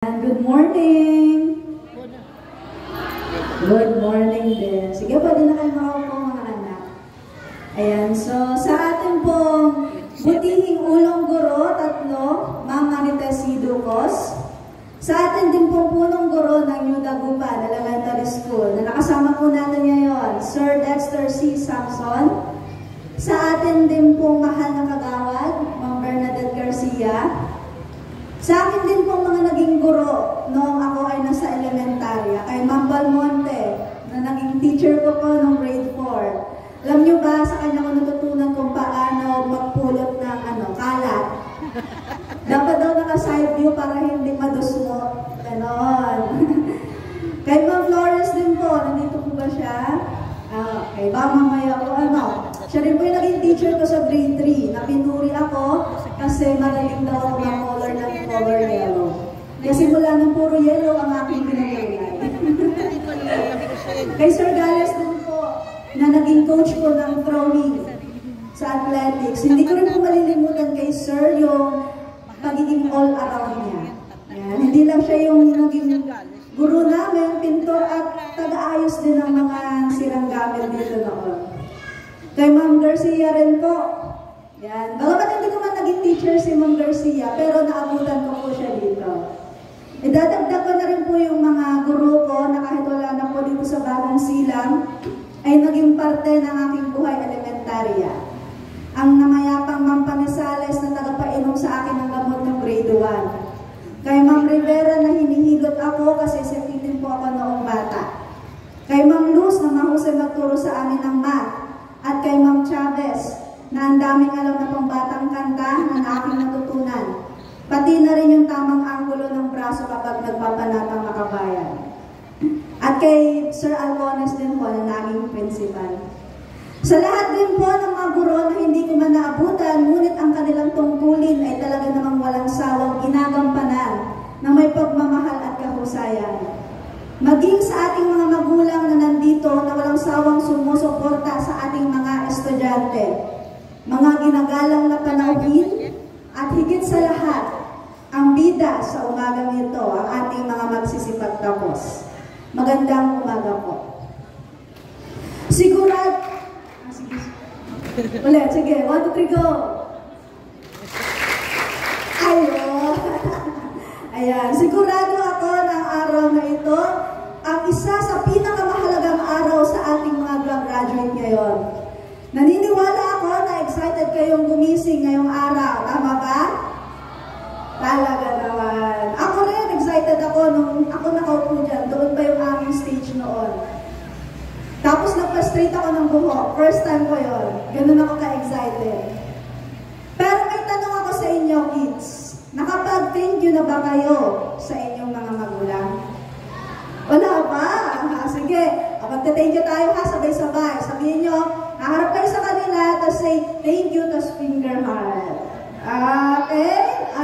Good morning! Good morning din. Sige, pwede na kayo makaupo mga anak. Ayan, so sa atin pong butihing ulong guro, tatlo, Ma'am Marites Ducos. Sa atin din pong punong guro ng New Dagupan Elementary School, na nakasama po natin ngayon, Sir Dexter C. Samson. Sa atin din pong mahal na kagawad, Ma'am Bernadette Garcia. Sa akin din pong mga naging guro noong ako ay nasa elementarya, kay Ma'am Balmonte, na naging teacher ko po noong grade 4. Alam nyo ba, sa kanya ko natutunan kung paano magpulot ng kalat. Dapat daw naka-side view para hindi madusmo. Ganon. Kay Ma'am Flores din po, nandito po ba siya? Okay, ba mamaya po siya rin po yung naging teacher ko sa grade 3, na pinuri ako kasi magaling daw ako mag-color ng color yellow. Kasi mula ng puro yellow ang aking pinagulay. Kay Sir Gales din po, na naging coach ko ng throwing sa athletics. Hindi ko rin po malilimutan kay Sir yung pagiging all-around niya. Yan. Hindi lang siya yung naging guru namin, pintor at taga-ayos din ng mga sirang gamit dito noon. Kay Ma'am Garcia rin po. Yan. Bagamat hindi ko man naging teacher si Ma'am Garcia, pero naabutan ko po siya dito. Idadagdag ko na rin po yung mga guru ko na kahit wala na po dito sa Bagong Silang, ay naging parte ng aking buhay elementarya. Ang namayapang Ma'am Panisales na tagapainom sa akin ng gamot ng grade 1. Kay Ma'am Rivera na hinihilot ako kasi sensitive po ako noong bata. Kay Ma'am Luz na mahusay magturo sa amin ng math. At kay Ma'am Chavez na ang daming alam na pambatang kanta na aking natutunan. Pati na rin yung tamang anggulo ng braso kapag nagpapanatang makabayan. At kay Sir Alcones din po na naging principal. Sa lahat din po ng mga guro na hindi ko man naabutan, ngunit ang kanilang tungkulin ay talaga namang walang sawang ginagampanan na may pagmamahal at kahusayan. Maging sa ating mga magulang na nandito na walang sawang sumusuporta sa ating mga estudyante, mga ginagalang na panauhin, at higit sa lahat, ang bida sa umagang ito, ang ating mga magsisipagtapos. Magandang umaga po. Sigurad, ulit, sige, 1, 2, 3, go! Ayun! Ayan, sigurado ako na ang araw na ito, ang isa sa pinakamahalagang araw sa ating mga graduate ngayon. Naniniwala ako na excited kayong gumising ngayong araw. Tama ba? Talaga naman. Ako rin, excited ako nung ako nakaupo dyan. Doon pa yung aming stage noon. Tapos nagpa-straight ako ng buhok. First time ko yun. Ganun ako ka-excited. Pero may tanong ako sa inyo, kids. Nakapag-thank you na ba kayo sa inyong mga magulang? Wala ba? Sige, magta-thank you tayo ha, sabay-sabay. Sabihin nyo, naharap kayo sa kanila, tapos say, thank you, tapos finger heart. Okay?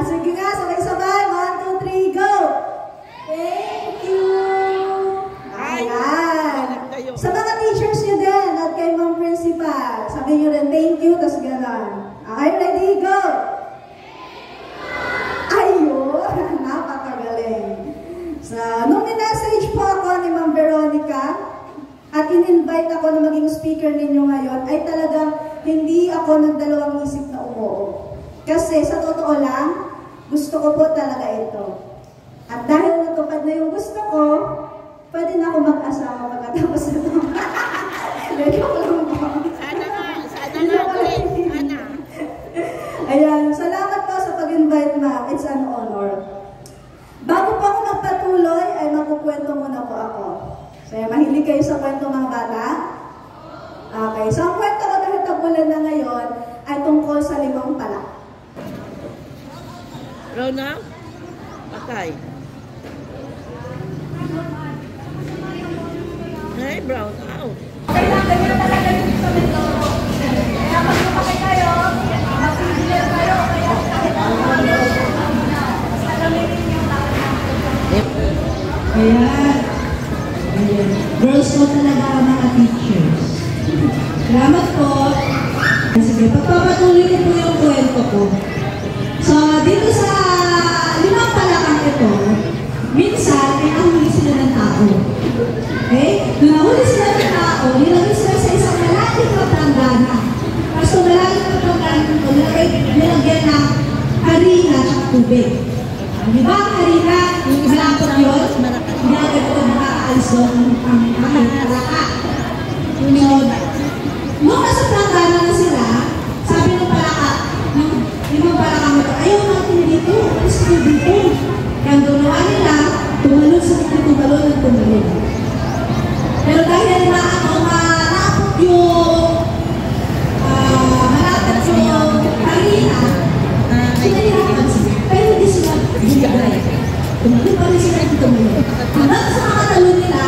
Sige nga, sabay-sabay. 1, 2, 3, go! Thank you! Ayan. Sa mga teachers nyo din, at kay Ma'am Principal, sabihin nyo rin, thank you, tapos gano'n. Okay, ready, go! Ayun, napakagaling. Nung minessage po ako ni Ma'am Veronica at in-invite ako na maging speaker ninyo ngayon, ay talagang hindi ako nagdalawang isip na umuo. Kasi sa totoo lang, gusto ko po talaga ito. At dahil natupad na yung gusto ko, pwede na ako mag-asawa pagkatapos na ito. Sana nga. Ayan, salamat po sa pag-invite, ma'am. It's an honor. Bago pa ako magpatuloy, ay magkukwento muna po ako. So, mahilig kayo sa kwento mga bata? Okay, so ang kwento ko dahil tagulan na ngayon ay tungkol sa 5 palak. Rona? Patay. Hey, brown out. Ganyan talaga yung sa Mindoro. Kaya magpapakay kayo, magpapakay kayo, kaya kahit ano basta gamitin yung Ayan. Girls po talaga ang mga teachers. Salamat po. Sige, pagpapatuloy ko po yung kwento ko. So, dito sa 5 palakang ito, minsan ay nahuli sila ng tao. Okay? Nung nahuli sila ng tao, nilagay sila sa isang malaking na planggana. Tapos kung malaking na planggana ito, nilagyan ng harina at tubig. Di ba ang harina, malapot yun? Ginagay ko nakakaalis doon ang palaka. So, nung nasa planggana na sila, sabi ng palaka, ng limang palaka mo, ayaw natin dito, alis ko dito. Kaya ang ginawa nila, tumalon sa tumalon ng tumalon. Pero dahil malapot yung harina, sinahirapan sila. Pero hindi sila bumigay. Tumalon pa rin sila dito tumalon. Hanggang sa mga talon nila,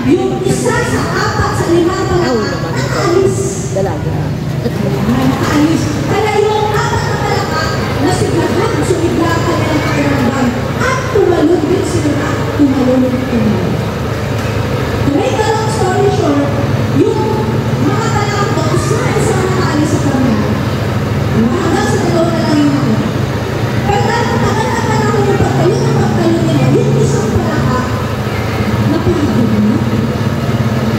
yung isa sa 4 sa 5 palaka, nakaalis. Nakaalis. Kaya yung 4 na palaka, nasiglahan, sumiglahan nila ng pakiramdam. At tumalon din sila, tumalon. To make a long story short, yung mga palaka ko, isa nakaalis sa kanya. Hanggang sa dalawa na lang yung mga. Pero dahil matagal na panahon yung pagtalon nila, yung isang palaka, napagod na.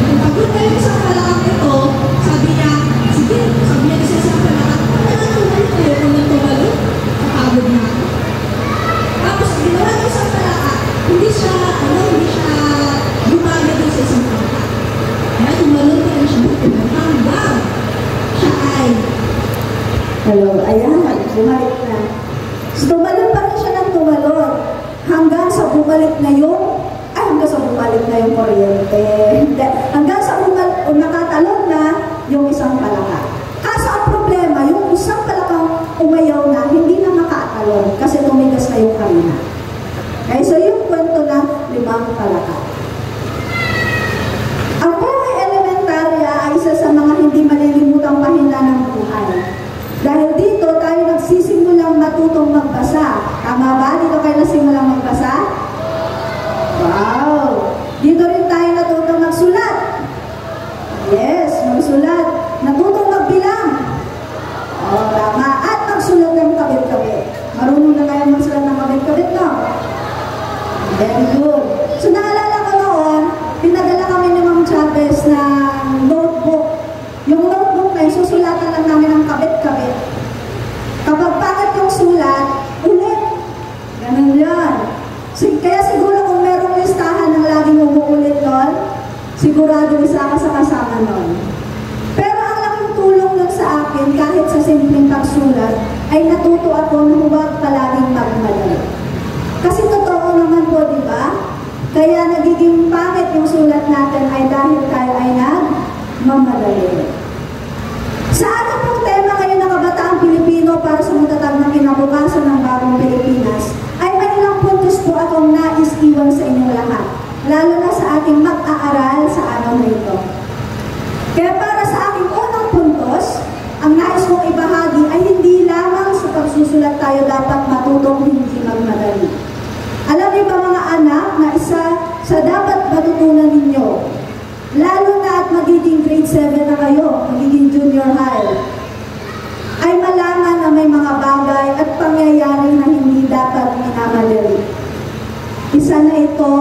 Napagod na yung isang palakang ito, sabi niya, sige, sabi niya sa isang palakang, talagang tumalon kayo kung nagtumalon, napagod na ako. Tapos, ginawa niya isang palaka, hindi siya gumamit doon sa isang palaka. Kaya tumalon kayo siya, hanggang siya ay, Hello, ayan, bumalik na. So, tumalon pa rin siya ng tumalon hanggang sa bumalik na yung kuryente. Hanggang sa nakatalon na yung isang palaka. Kaso ang problema, yung isang palakang umayaw na, hindi na makatalon kasi tumigas na yung harina. Okay, so yung kwento ng 5 palaka. Ang buhay elementarya ay isa sa mga hindi malilimutang pahina ng buhay. Dahil dito tayo nagsisimulang matutong magbasa. Tama ba? Dito kayo nasimulang magbasa? Wow! Dito rin tayo natutong magsulat. Yes, magsulat. Natutong magbilang. Oh, tama. At magsulat ng kabit-kabit. Marunong na kayo magsulat ng kabit-kabit, no? Very good. So, naalala ko noon, pinadala kami ni Ma'am Chavez ng notebook. Yung notebook na yun, susulatan lang namin ng kabit-kabit. Kapag pangit yung sulat, ulit. Ganun yan. Kaya siguro kung merong listahan ng laging umuulit nun, sigurado isa ka sa kasama nun. Pero ang laking tulong nun sa akin, kahit sa simpleng pagsulat, ay natuto ako na huwag palaging magmadali. Kasi totoo naman po, di ba? Kaya nagiging pangit yung sulat natin ay dahil tayo ay nagmamadali. Sa ating pong tema ngayon ng Kabataang Pilipino para sa matatag na kinabukasan ng bagong Pilipinas, ay may ilang puntos po akong nais iwan sa inyong lahat, lalo na sa ating mag-aaral sa araw na ito. Kaya para sa aking unang puntos, ang nais kong ibahagi ay hindi lamang sa pagsusulat tayo dapat matutong hindi magmadali. Alam niyo ba mga anak na isa sa dapat matutunan ninyo, lalo na at magiging grade 7 na kayo, magiging junior high, ay malaman na may mga bagay at pangyayari na hindi dapat minamadali. Isa na ito,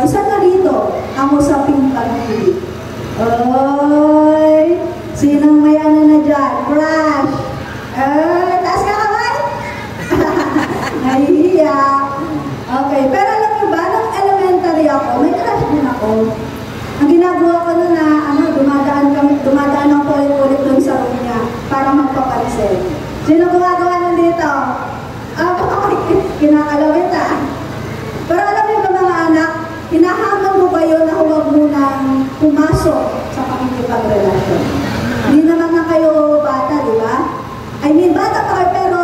isa na rito, ang usaping pag-ibig. Oy! Sinong may ano na dyan? Crush! Taas ka kamay? Nahihiya. Okay, pero alam niyo ba, nung elementary ako, may crush din ako. Ang ginagawa ko nun na, dumadaan ako ulit-ulit dun sa room niya para magpaparisel. Sino gumagawa nun dito? Kinakalawit Pero alam niyo ba mga anak, hinahamon mo ba yun na huwag mo nang pumasok sa pakikipagrelasyon? Hindi naman na kayo bata, di ba? I mean, bata pa kayo, pero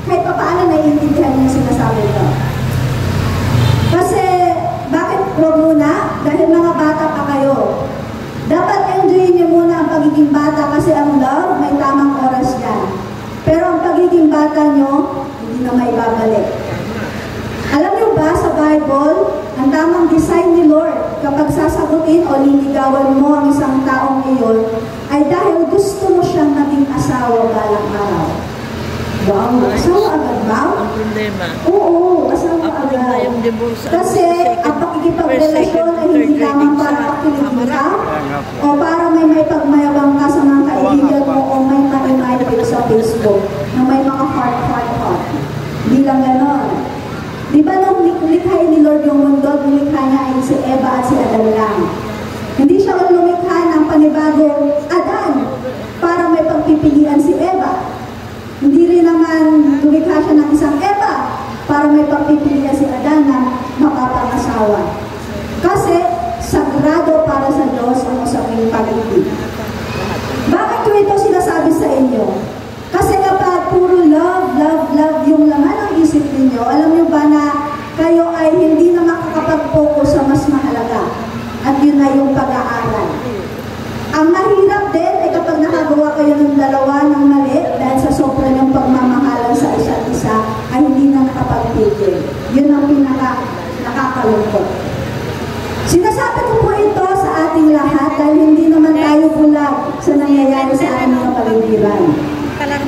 kahit pa paano naiintindihan niyo yung sinasabi ko. Kasi, bakit huwag muna? Dahil mga bata pa kayo. Dapat enjoyin niyo muna ang pagiging bata kasi ang love, may tamang oras yan. Pero ang pagiging bata niyo, hindi na may babalik. Alam niyo ba sa Bible, ang tamang design ni Lord kapag sasagutin o liligawan mo ang isang taong iyon ay dahil gusto mo siyang naging asawa balang araw. Wow, asawa agad ba? Ang problema. Oo, asawa Ako rin na agad. yung divorce. Kasi ang pakikipagrelasyon ay hindi lamang para pakilingin ka o para may pagmayabang ka sa mga kaibigan mo o may ma-remind sa Facebook na may mga heart. Hindi lang ganon. Di ba nung likhain ni Lord yung mundo, nilikha niya ay si Eva at si Adan lang. Hindi siya lumikha ng panibagong Adan para may pagpipilian si Eva. Hindi rin naman lumikha siya ng isang Eva para may pagpipilian si Adan na mapapangasawa. Kasi sagrado para sa Diyos ang usaping pag-ibig. Bakit ko ito sinasabi sa inyo? Kasi kapag puro love yung laman ng isip ninyo, alam niyo ba na kayo ay hindi na makakapag-focus sa mas mahalaga? At yun na yung pag-aaral. Ang mahirap din ay kapag nakagawa kayo ng dalawa ng mali dahil sa sobra ng pagmamahalan sa isa't isa ay hindi na nakapagpigil. Yun ang nakakalungkot. Sinasabi ko po ito sa ating lahat dahil hindi naman tayo bulag sa nangyayari sa ating mga paligiran.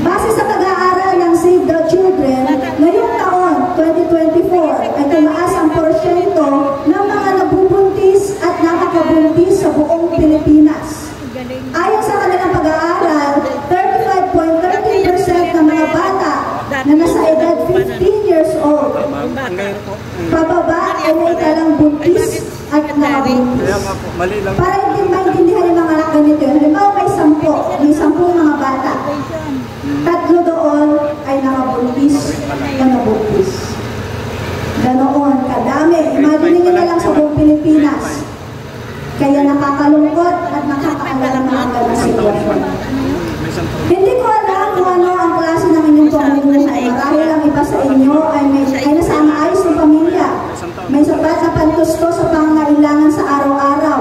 Base sa pag-aaral ng Save the Children, ngayong taon, 2024, ay tumaas ang porsyento ng mga nabubuntis at nakakabuntis sa buong Pilipinas. Ayon sa kanilang pag-aaral, 35.13% ng mga bata na nasa edad 15 years old, pababa ay may talang buntis at nakabuntis. Para hindi maintindihan yung mga anak ganito yun, halimbawa may 10 mga bata. 3 doon ay nakabuntis o nabuntis. Ganoon, kadami. Imagine nyo na lang sa buong Pilipinas. Kaya nakakalungkot at nakakaalala ng mga ganang sitwasyon. Hindi ko alam kung ano ang klase ng inyong pamumuhay. Marahil ang iba sa inyo ay nasa maayos ng pamilya. May sapat na pantusto sa pangangailangan sa araw-araw.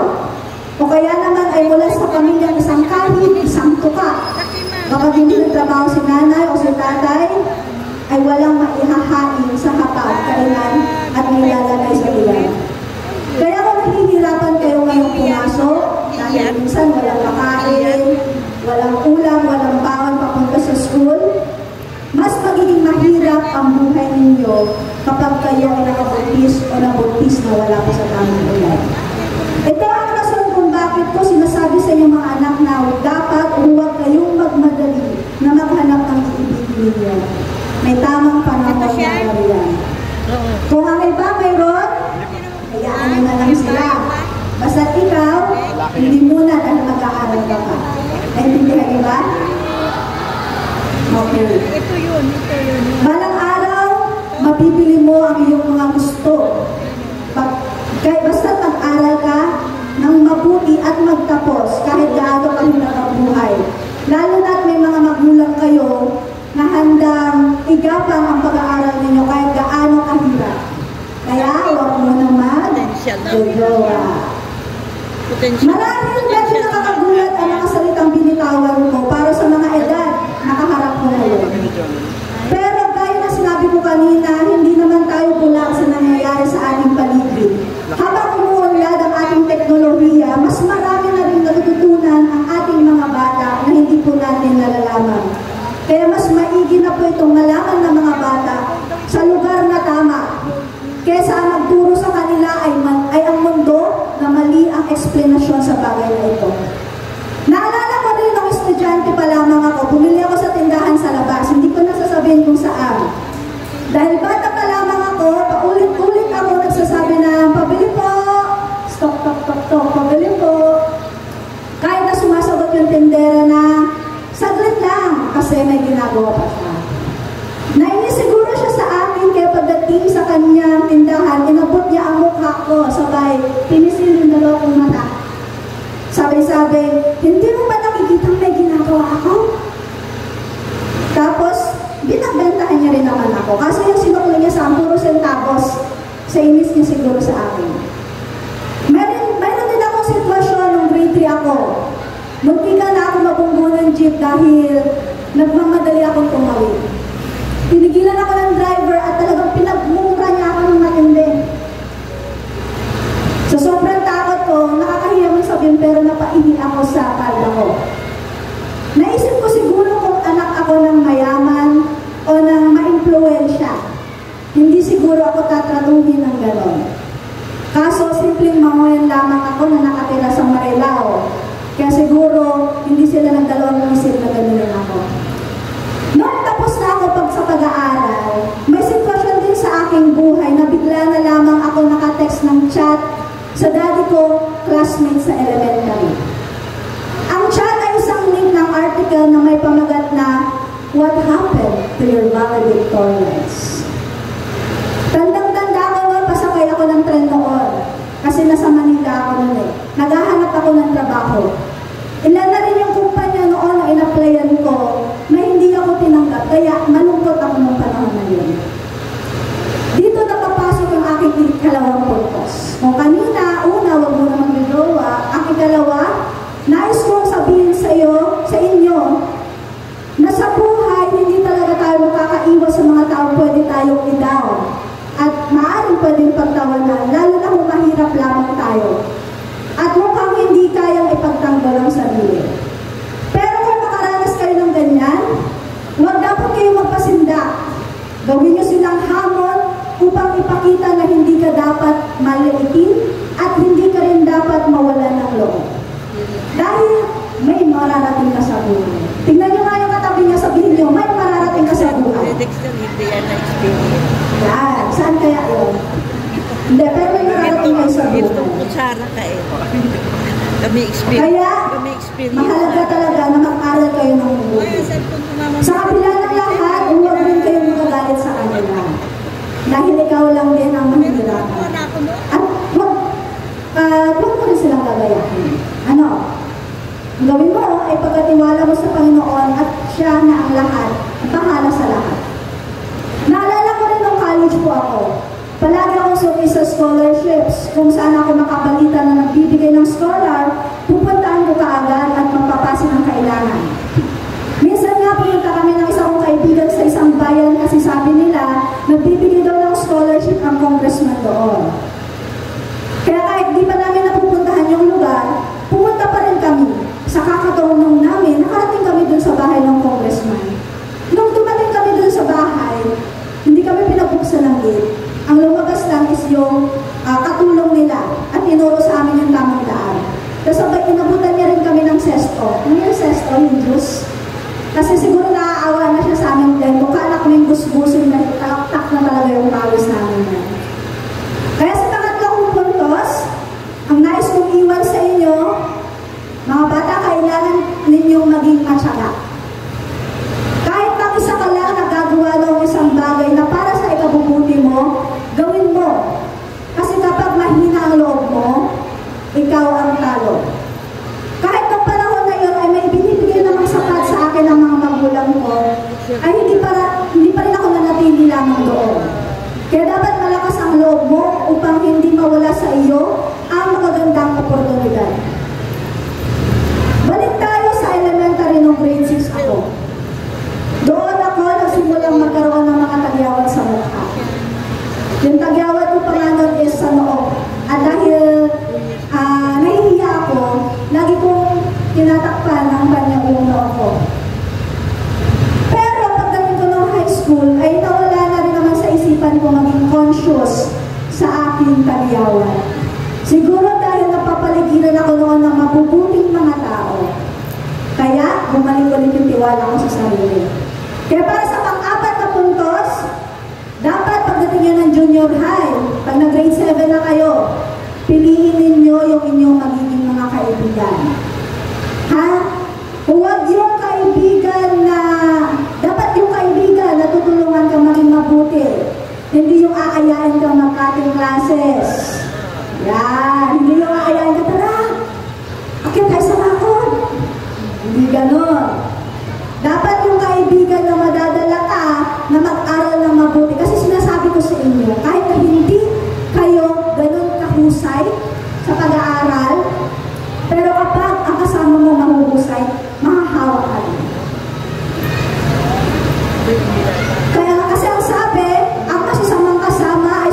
O kaya naman ay mula sa pamilyang isang kahit, isang tuka. Kapag hindi nagtrabaho si nanay o si tatay, ay walang maihahain sa hapag, kainan at nilalagay sa ilan. Kaya kung nahihirapan kayo ngayong pumasok, dahil minsan walang makain, walang ulam, walang baon papunta sa school, mas magiging mahirap ang buhay ninyo kapag kayo ay nakabuntis o nabuntis na wala pa sa tamang ulan. Ito ang rason kung bakit ko sinasabi sa inyong mga anak na dapat huwag kayong magmadali na maghanap ng iibigin ninyo. May tamang panahon na yan. Kung ang iba mayroon, hayaan nyo na lang sila. Basta ikaw, hindi muna dahil mag-aaral ka pa. Naintindihan ba? Okay. Ito yun. Balang araw, mabibili mo ang iyong mga gusto. Basta mag-aral ka ng mabuti at magtapos kahit gaano ka nakabuhay. Lalo na't may mga magulang kayo na handang igapang ang pag-aaral ninyo kahit gaano kahirap. Kaya huwag mo naman jojowa. Marahil medyo nakakagulat ang mga salitang binitawan mo para sa mga edad nakaharap mo ngayon. Pero gaya na sinabi ko kanina, hindi naman tayo bulag sa nangyayari sa ating paligid. Habang umuunlad ang ating teknolohiya, mas marami na rin natututunan ang ating mga bata na hindi po natin nalalaman. Kaya mas maigi na po itong malaman ng mga bata sa lugar na tama. Kesa ang magturo sa kanila ay ang mundo na mali ang eksplanasyon sa bagay na ito. Naalala ko rin ng estudyante pa lamang ako, bumili ako sa tindahan sa labas, hindi ko nasasabihin kung saan. Dahil bata pa lamang ako, paulit-ulit ako nagsasabi na, pabili po, stop, pabili po. Kahit na sumasagot yung tindera na, saglit lang, kasi may ginagawa pa siya. Nainis siguro siya sa akin, kaya pagdating sa kanyang tindahan, inabot niya ang mukha ko, sabay, pinisil yung dalawa kong mata. Sabi, hindi mo ba nakikita may ginagawa ako? Tapos, binagbentahan niya rin naman ako. Kasi yung sinukli niya sa puro centavos, sa inis niya siguro sa akin. Mayroon din akong sitwasyon nung grade 3 ako. Muntika na ako mabunggo ng jeep dahil nagmamadali akong tumawid. Pinigilan ako ng driver at talagang pinagmumura niya ako ng matindi. Sa sobrang takot ko, nakakahiya mong sabihin pero napaihi ako sa kalda ko. Naisip ko siguro kung anak ako ng mayaman o ako tatratuhin ng gano'n. Kaso, simpleng manguyan lamang ako na nakatira sa Marilao. Kaya siguro, hindi sila nagdalawang isip na gano'n ako. Noong tapos na ako sa pag-aaral, may sitwasyon din sa aking buhay na bigla na lamang ako nakatext ng chat sa daddy ko, classmate sa elementary. Ang chat ay isang link ng article na may pamagat na What happened to your valedictorians? Tandang-tanda ko nga, pasakay ako ng tren noon. Kasi nasa Manila ako noon eh. Naghahanap ako ng trabaho. Ilan na rin yung kumpanya noon na in-applyan ko na hindi ako tinanggap. Kaya malungkot ako ng panahon na yun. Dito nakapasok yung aking ikalawang purpose. Kung kanina, una, wag mo na mag-withdrawa. Ang ikalawa, nais kong sabihin sa inyo, na sa buhay, hindi talaga tayo makakaiwas sa mga tao pwede tayong i-down. At maaaring pwedeng pagtawanan, lalo na kung mahirap lamang tayo. At mukhang hindi kayang ipagtanggol ang sarili. Pero kung makaranas kayo ng ganyan, huwag dapat kayong magpasindak. Gawin nyo silang hamon upang ipakita na hindi ka dapat maliitin at hindi ka rin dapat mawalan ng loob. Dahil may mararating ka sa buhay. Tingnan nyo nga yung katabi niya, sabihin nyo, may mararating ka sa buhay. Hindi yan na-experience. Yan, saan kaya yun? Hindi, pero may mararating kayo sa buhay. Ito kutsara ka eh. Kami experience. Kaya, mahalaga talaga na mag-aral kayo ng buhay. Sa kabila ng lahat, huwag rin kayong magagalit sa kanila. Dahil ikaw lang din ang mahihirapan. At huwag mo rin silang gagayahin. Ano? Ang gawin mo ay pagkatiwala mo sa Panginoon at siya na ang lahat, bahala sa lahat. Naalala ko rin nung college po ako. Palagi akong suki sa scholarships. Kung saan ako makabalita na nagbibigay ng scholar, pupuntaan ko kaagad at magpapasin ang kailangan. Minsan nga pumunta kami ng isang kaibigan sa isang bayan kasi sabi nila, nagbibigay daw ng scholarship ang congressman doon. Kaya kahit di pa namin napupuntahan yung lugar, pumunta pa rin kami. Sa kakatulong namin, nakarating kami dun sa bahay ng congressman. Nung dumating kami dun sa bahay, hindi kami pinabuksan ng gate. Ang lumabas lang is yung katulong nila at tinuro sa amin yung tamang daan. Tapos sabay inabutan niya rin kami ng sesto. Ano yung sesto? Yung juice. Kasi siguro naaawa na siya sa amin din. Kung kala kaming gusgusin na talaktak na talaga yung pawis namin. Kaya sa pangatlong puntos, ang nais kong iwan sa inyo, mga bata, kailangan ninyong maging matyaga. Kahit pang isa ka lang nagagawa ng isang bagay na para sa ikabubuti mo, gawin mo. Kasi kapag mahina ang loob mo, ikaw ang talo. Kahit ng panahon na yun ay may binibigay namang sapat sa akin ng mga magulang ko, ay hindi pa rin ako nanatili lamang doon. Kaya dapat malakas ang loob mo upang hindi mawala sa iyo ang magagandang oportunidad. Balik tayo sa elementary nung grade 6 ako. Doon ako nagsimulang magkaroon ng mga tagyawat sa mukha. Yung tagyawat ko pa nga nun is sa noo. At dahil nahihiya ako, lagi kong tinatakpan ng kanyang yung noo ko. Pero pagdating ko ng high school, ay nawala na rin naman sa isipan ko maging conscious sa aking tagyawat. Siguro dahil napapaligiran ako noon ng mabubuting mga tao. Kaya, bumalik ulit yung tiwala ko sa sarili. Kaya para sa pang-apat na puntos, dapat pagdating nyo ng junior high, pag nag-grade 7 na kayo, piliin ninyo yung inyong magiging mga kaibigan. Ha? Huwag yung kaibigan na, dapat yung kaibigan na tutulungan ka maging mabuti. Hindi yung aayain ka mag-cutting classes. Yan, hindi yung aayain ka, tara, akyat tayo sa bakod. Hindi ganon. Dapat yung kaibigan na madadala ka na mag-aral ng mabuti. Kasi sinasabi ko sa inyo, kahit na hindi kayo ganon kahusay sa pag-aaral, pero kapag ang kasama mo mahuhusay, mahahawa ka rin. Kaya kasi ang sabi, ang masisamang kasama ay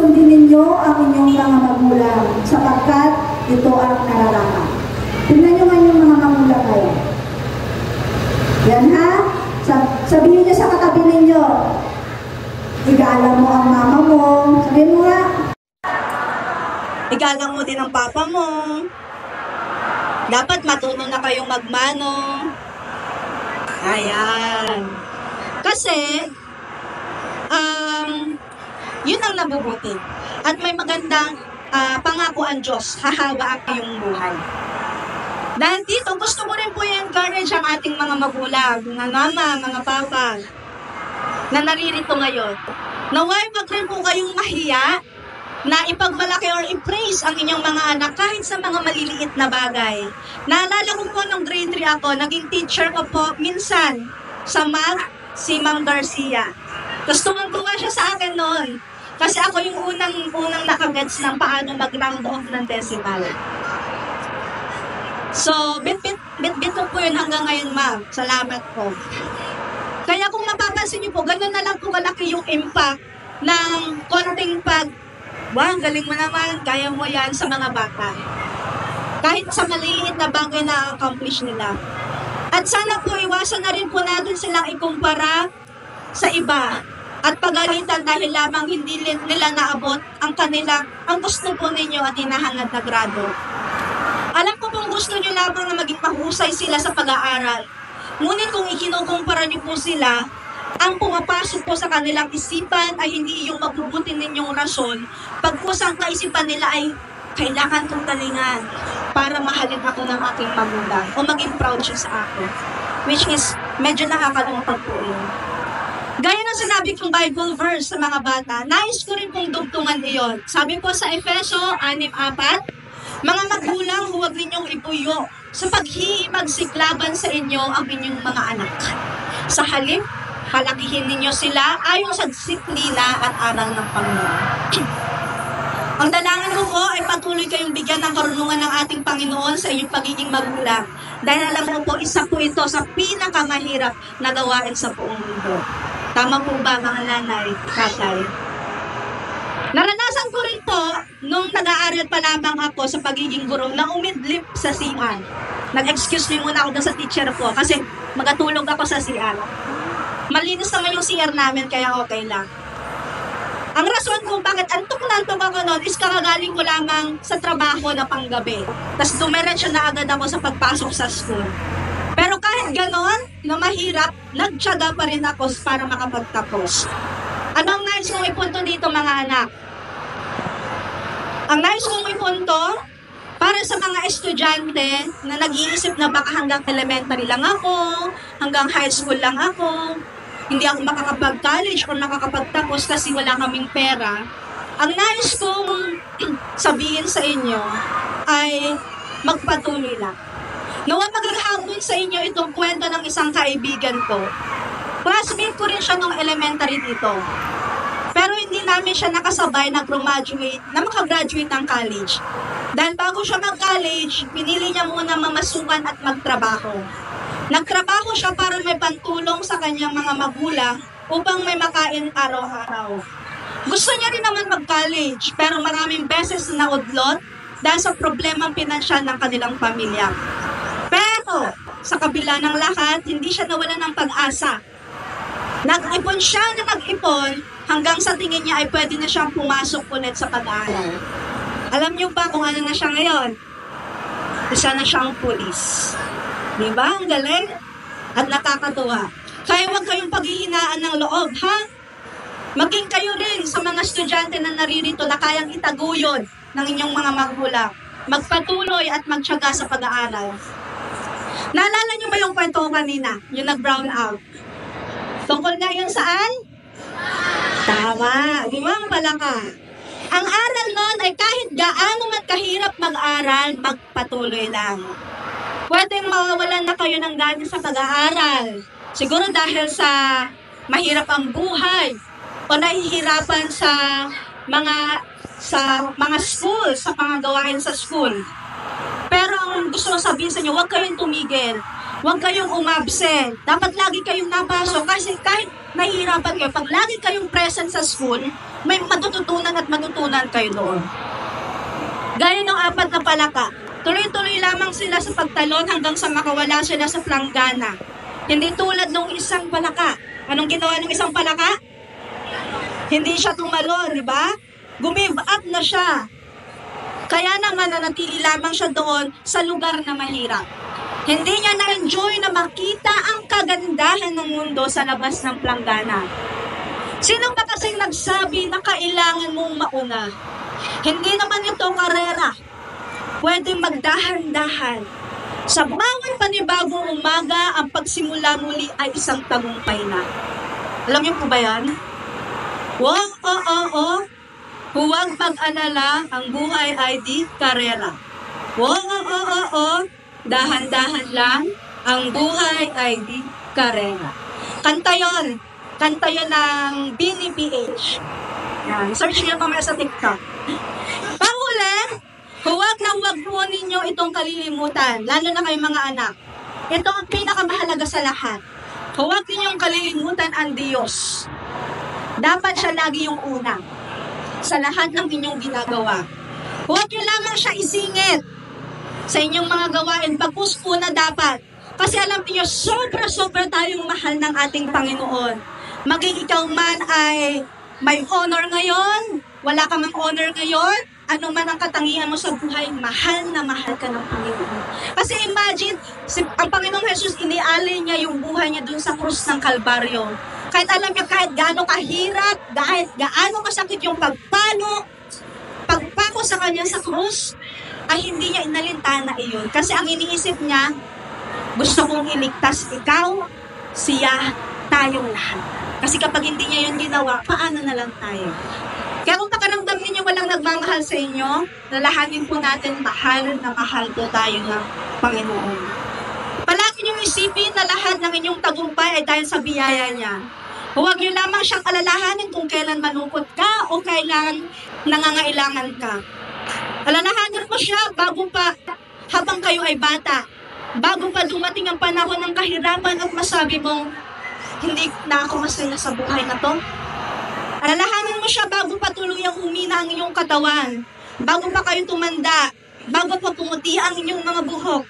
sundin ninyo ang inyong mga magulang sapagkat ito ang nararapat. Tingnan nyo nga yung mga magulang kayo. Yan ha? Sabihin nyo sa katabi ninyo, igalang mo ang mama mo. Sabihin mo nga. Igalang mo din ang papa mo. Dapat matuto na kayong magmano. Ayan. Kasi, yun ang nabubuti. At may magandang pangako ang Diyos, hahaba ang iyong buhay. Dahil dito, gusto mo rin po i-encourage ang ating mga magulang, mga mama, mga papa, na naririto ngayon. Naway, wag rin po kayong mahiya na ipagmalaki or i-praise ang inyong mga anak kahit sa mga maliliit na bagay. Naalala ko po nung grade 3 ako, naging teacher ko po minsan sa math, si Ma'am Garcia. Gusto mong tuwa siya sa akin noon. Kasi ako yung unang nakagets ng paano mag-round off ng decimal. So, bit ko po yun hanggang ngayon, ma'am. Salamat po. Kaya kung mapapansin niyo po, gano'n na lang po kalaki yung impact ng konting wow, galing mo naman, kaya mo yan sa mga bata. Kahit sa maliliit na bagay na accomplish nila. At sana po iwasan na rin po natin silang ikumpara sa iba. At pagalitan dahil lamang hindi nila naabot ang gusto po ninyo at hinahangad na grado. Alam ko pong gusto nyo lamang na maging mahusay sila sa pag-aaral. Ngunit kung ikinukumpara nyo po sila, ang pumapasok po sa kanilang isipan ay hindi yung mabubuti ninyong rason. Pagkusang kaisipan nila ay kailangan kong talingan para mahalin ako ng aking magulang o maging proud siya sa akin. Which is, medyo nakakalungkot po yun. Gaya ng sinabi kong Bible verse sa mga bata, nais ko rin pong dugtungan iyon. Sabi po sa Efeso 6:4, mga magulang, huwag ninyong ipuyo sa paghihimagsiklaban sa inyo ang inyong mga anak. Sa halip, palakihin ninyo sila ayon sa disiplina at aral ng Panginoon. Ang dalangin ko po ay patuloy kayong bigyan ng karunungan ng ating Panginoon sa inyong pagiging magulang. Dahil alam mo po, isa po ito sa pinakamahirap na gawain sa buong mundo. Tama po ba mga nanay, tatay? Naranasan ko rin po nung nag-aaral pa lamang ako sa pagiging guro na umidlip sa CR. Nag-excuse me muna ako sa teacher ko kasi magatulog ako sa CR. Malinis naman yung CR namin kaya okay lang. Ang rason kung bakit antok na antok ako noon is kakagaling ko lamang sa trabaho na panggabi. Tapos dumiretso na agad ako sa pagpasok sa school. Pero kahit ganon, na mahirap, nagtyaga pa rin ako para makapagtapos. Anong nais kong ipunto dito mga anak? Ang nais kong ipunto, para sa mga estudyante na nag-iisip na baka hanggang elementary lang ako, hanggang high school lang ako, hindi ako makakapag-college o makakapagtapos kasi wala kaming pera, ang nais kong sabihin sa inyo ay magpatuloy lang. Nawa maghahabol sa inyo itong kwento ng isang kaibigan ko. Classmate ko rin siya nung elementary dito. Pero hindi namin siya nakasabay na makagraduate ng college. Dahil bago siya mag-college, pinili niya muna mamasukan at magtrabaho. Nagtrabaho siya para may pantulong sa kanyang mga magulang upang may makain araw-araw. Gusto niya rin naman mag-college, pero maraming beses na udlot dahil sa problemang pinansyal ng kanilang pamilya. Pero, sa kabila ng lahat, hindi siya nawala ng pag-asa. Nag-ipon siya na nag-ipon hanggang sa tingin niya ay pwede na siyang pumasok ulit sa pag-aaral. Alam niyo ba kung ano na siya ngayon? Isa na siyang pulis. Diba? Ang galing at nakakatuwa. Kaya huwag kayong paghihinaan ng loob, ha? Maging kayo rin sa mga estudyante na naririto na kayang itaguyod ng inyong mga magulang. Magpatuloy at magtiyaga sa pag-aaral. Naalala niyo ba yung kwento ko kanina? Yung nag-brown out. Tungkol na yun saan? Tama. Di ba? Pala ka. Ang aral nun ay kahit gaano man kahirap mag-aral, magpatuloy lang. Pwedeng mawawalan na kayo ng gana sa pag-aaral. Siguro dahil sa mahirap ang buhay o nahihirapan sa mga school, sa mga gawain sa school. Pero ang gusto kong sabihin sa inyo, huwag kayong tumigil. Huwag kayong umabsent. Dapat lagi kayong napasok kasi kahit nahihirapan kayo, pag lagi kayong present sa school, may matututunan at matutunan kayo doon. Gaya ng 4 na palaka, tuloy-tuloy lamang sila sa pagtalon hanggang sa makawala sila sa planggana. Hindi tulad ng isang palaka. Anong ginawa ng isang palaka? Hindi siya tumalon, di ba? Gumive up na siya. Kaya naman nanatili lamang siya doon sa lugar na mahirap. Hindi niya na-enjoy na makita ang kagandahan ng mundo sa labas ng planggana. Sino ba kasing nagsabi na kailangan mong mauna? Hindi naman ito karera. Pwede magdahan-dahan. Sa bawat panibagong umaga, ang pagsimula muli ay isang tagumpay na. Alam niyo po ba yan? Huwag mag-alala, ang buhay ay di karera. Dahan-dahan lang, ang buhay ay di karera. Kanta yon ng Bini PH. Yan, search niyo mamaya sa TikTok. Pahuli, huwag po ninyo itong kalilimutan, lalo na kayong mga anak. Ito ang pinakamahalaga sa lahat. Huwag ninyong kalilimutan ang Diyos. Dapat siya lagi yung una sa lahat ng inyong ginagawa. Huwag niyo lamang siya isingit sa inyong mga gawain. Pag-push po na dapat. Kasi alam niyo, sobra-sobra tayong mahal ng ating Panginoon. Maging ikaw man ay may honor ngayon, wala ka mang honor ngayon, ano man ang katangian mo sa buhay, mahal na mahal ka ng Panginoon. Kasi imagine, ang Panginoong Jesus, inialay niya yung buhay niya dun sa krus ng Kalbaryo. Kahit alam niya, kahit gaano kahirap, kahit gaano kasakit yung pagpako sa kanya sa krus, ay hindi niya inalintana iyon. Kasi ang iniisip niya, gusto kong iligtas ikaw, siya, tayong lahat. Kasi kapag hindi niya yun ginawa, paano na lang tayo? Kaya kung pakaramdam ninyo walang nagmamahal sa inyo, lalahanin po natin mahal na mahal po tayo ng Panginoon. Palagi niyong isipin na lahat ng inyong tagumpay ay dahil sa biyaya niya. Huwag niyo lamang siyang alalahanin kung kailan malungkot ka o kailan nangangailangan ka. Alalahanin mo siya habang kayo ay bata. Bago pa dumating ang panahon ng kahirapan at masabi mong, hindi na ako masaya sa buhay na to. Alalahanin mo siya bago pa tuluyang humina ang iyong katawan. Bago pa kayo tumanda. Bago pa pumuti ang inyong mga buhok.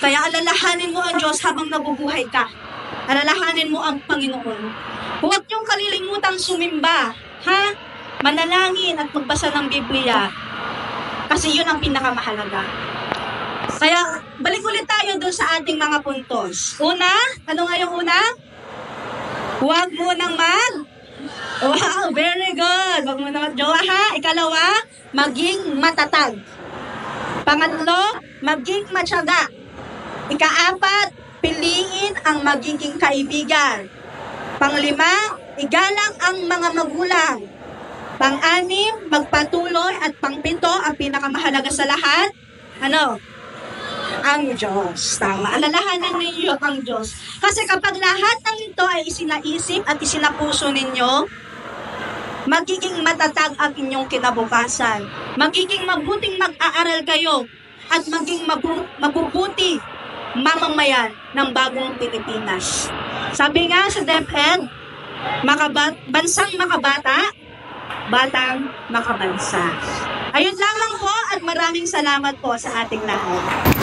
Kaya alalahanin mo ang Diyos habang nabubuhay ka. Alalahanin mo ang Panginoon. Huwag niyong kalilimutang sumimba. Ha? Manalangin at magbasa ng Biblia. Kasi yun ang pinakamahalaga. Kaya balik ulit tayo doon sa ating mga puntos. Una, ano nga yung una? Huwag mo nang wow, very good. Huwag mo nang magjowa ha. Ikalawa, maging matatag. Pangatlo, maging matyaga. Ika-4, piliin ang magiging kaibigan. Panglima, igalang ang mga magulang. Pang-6, magpatuloy. At pang-7, ang pinakamahalaga sa lahat, ano? Ang Diyos. Tama. Alalahanin ninyo ang Diyos. Kasi kapag lahat ng ito ay isinaisip at isinapuso ninyo, magiging matatag ang inyong kinabukasan. Magiging mabuting mag-aaral kayo at maging mabubuti mamamayan ng bagong Pilipinas. Sabi nga sa DepEd, bansang makabata, batang makabansa. Ayun lamang po at maraming salamat po sa ating lahat.